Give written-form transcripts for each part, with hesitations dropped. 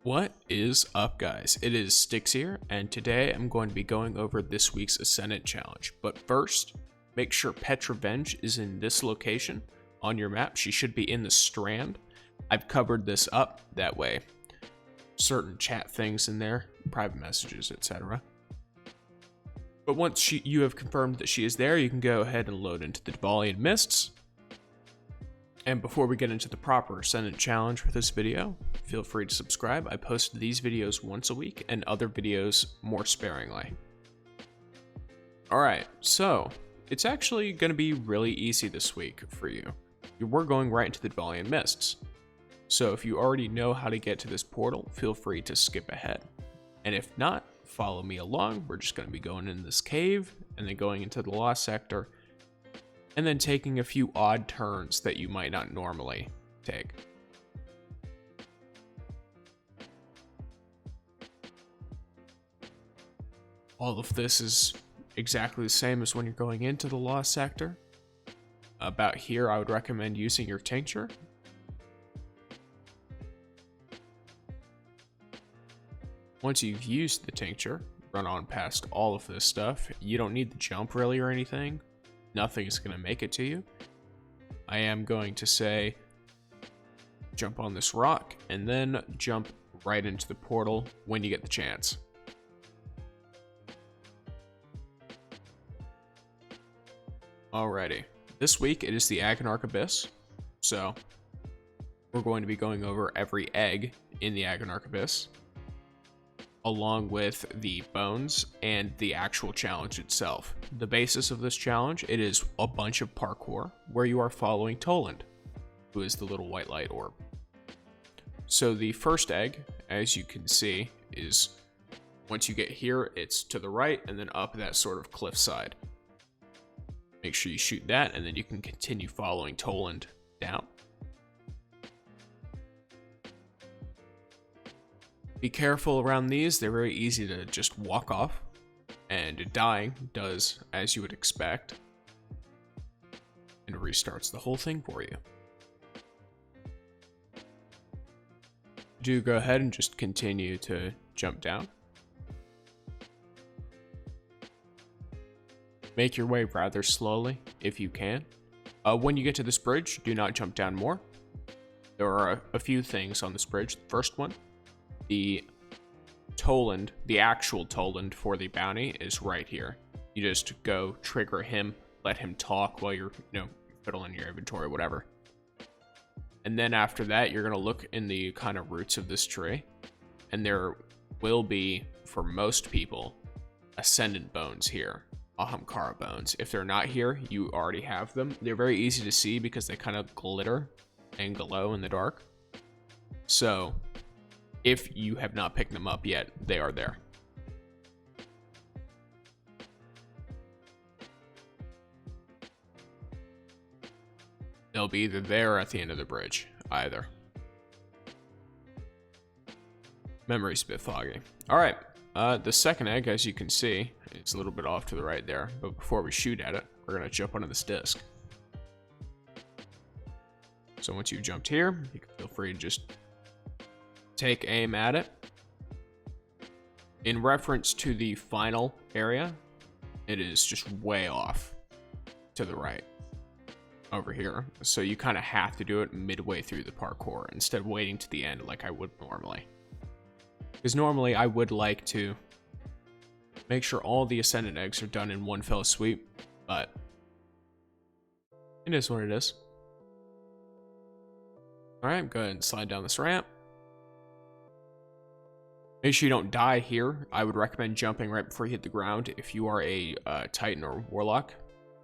What is up, guys? It is Styx here, and today I'm going to be going over this week's Ascendant challenge. But first, make sure Fatebringer is in this location on your map. She should be in the Strand. I've covered this up that way. Certain chat things in there, private messages, etc. But once you have confirmed that she is there, you can go ahead and load into the Dvalian Mists. And before we get into the proper Ascendant challenge for this video, feel free to subscribe. I post these videos once a week and other videos more sparingly. Alright, so it's actually going to be really easy this week for you. We're going right into the Dvalian Mists. So if you already know how to get to this portal, feel free to skip ahead. And if not, follow me along. We're just going to be going in this cave and then going into the Lost Sector, and then taking a few odd turns that you might not normally take. All of this is exactly the same as when you're going into the Lost Sector. About here, I would recommend using your tincture. Once you've used the tincture, run on past all of this stuff. You don't need the jump really or anything. Nothing is going to make it to you. I am going to say jump on this rock and then jump right into the portal when you get the chance. Alrighty, this week it is the Agonarch Abyss, so we're going to be going over every egg in the Agonarch Abyss, along with the bones and the actual challenge itself. The basis of this challenge, it is a bunch of parkour where you are following Toland, who is the little white light orb. So the first egg, as you can see, is once you get here, it's to the right and then up that sort of cliffside. Make sure you shoot that and then you can continue following Toland down. Be careful around these, they're very easy to just walk off, and dying does as you would expect, and restarts the whole thing for you. Do go ahead and just continue to jump down. Make your way rather slowly if you can. When you get to this bridge, do not jump down more. There are a few things on this bridge. The first one, the Toland, the actual Toland for the bounty is right here. You just go trigger him, let him talk while you're, fiddling your inventory, whatever. And then after that, you're going to look in the kind of roots of this tree, and there will be, for most people, Ascendant bones here, Ahamkara bones. If they're not here, you already have them. They're very easy to see because they kind of glitter and glow in the dark. So if you have not picked them up yet, they are there. They'll be either there or at the end of the bridge, either. Memory's a bit foggy. Alright, the second egg, as you can see, it's a little bit off to the right there, but before we shoot at it, we're going to jump onto this disc. So once you've jumped here, you can feel free to just take aim at it. In reference to the final area, it is just way off to the right over here. So you kind of have to do it midway through the parkour instead of waiting to the end like I would normally. Because normally I would like to make sure all the Ascendant eggs are done in one fell swoop, but it is what it is. Alright, go ahead and slide down this ramp. Make sure you don't die here. I would recommend jumping right before you hit the ground. If you are a Titan or Warlock,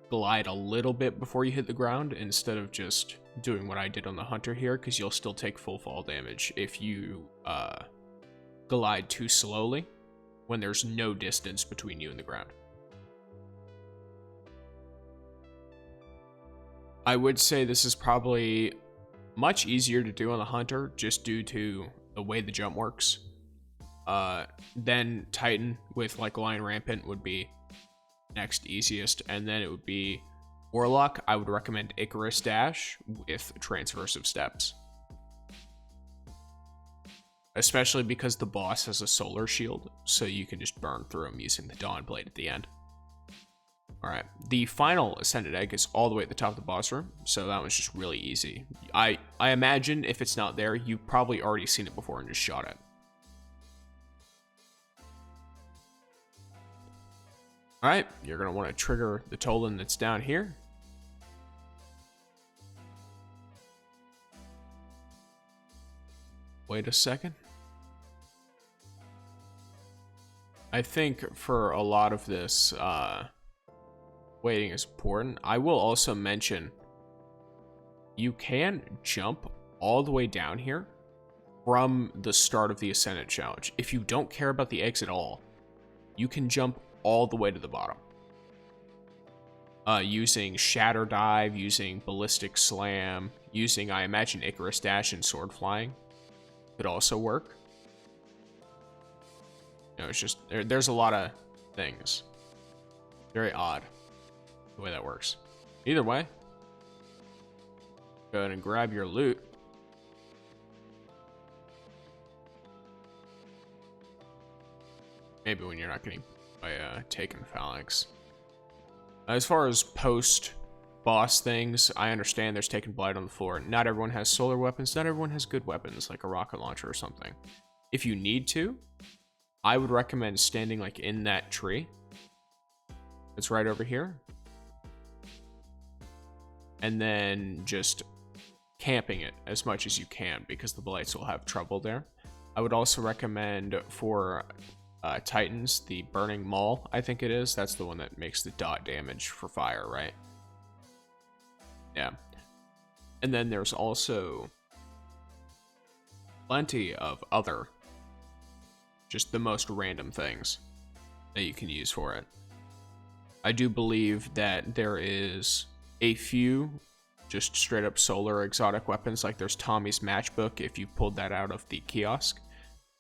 glide a little bit before you hit the ground instead of just doing what I did on the Hunter here, because you'll still take full fall damage if you glide too slowly when there's no distance between you and the ground. I would say this is probably much easier to do on the Hunter just due to the way the jump works. Then Titan with like Lion Rampant would be next easiest, and then it would be Warlock. I would recommend Icarus Dash with Transversive Steps. especially because the boss has a solar shield, so you can just burn through him using the Dawn Blade at the end. Alright, the final Ascended Egg is all the way at the top of the boss room, so that one's just really easy. I imagine if it's not there, you've probably already seen it before and just shot it. Alright, you're going to want to trigger the Tolan that's down here. Wait a second. I think for a lot of this, waiting is important. I will also mention you can jump all the way down here from the start of the Ascendant challenge. If you don't care about the eggs at all, you can jump all the way to the bottom. Using Shatter Dive, using Ballistic Slam, using, I imagine, Icarus Dash and Sword Flying could also work. You know, it's just, there's a lot of things. Very odd the way that works. Either way, go ahead and grab your loot. Maybe when you're not getting by taken phalanx. As far as post-boss things, I understand there's taken blight on the floor. Not everyone has solar weapons. Not everyone has good weapons, like a rocket launcher or something. If you need to, I would recommend standing like in that tree. It's right over here. And then just camping it as much as you can, because the blights will have trouble there. I would also recommend for Titans, the Burning Maul, I think it is. That's the one that makes the dot damage for fire, right? Yeah. And then there's also plenty of other, just the most random things that you can use for it. I do believe that there is a few just straight up solar exotic weapons, like there's Tommy's Matchbook if you pulled that out of the kiosk,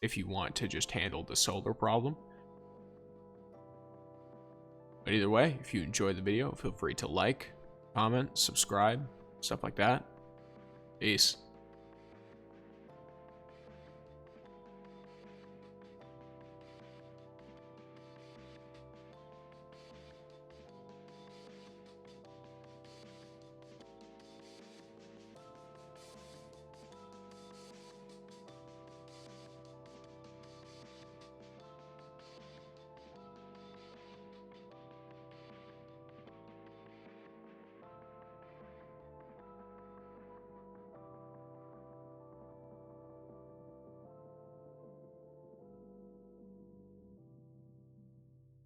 if you want to just handle the solar problem. But either way, if you enjoyed the video, feel free to like, comment, subscribe, stuff like that. Peace.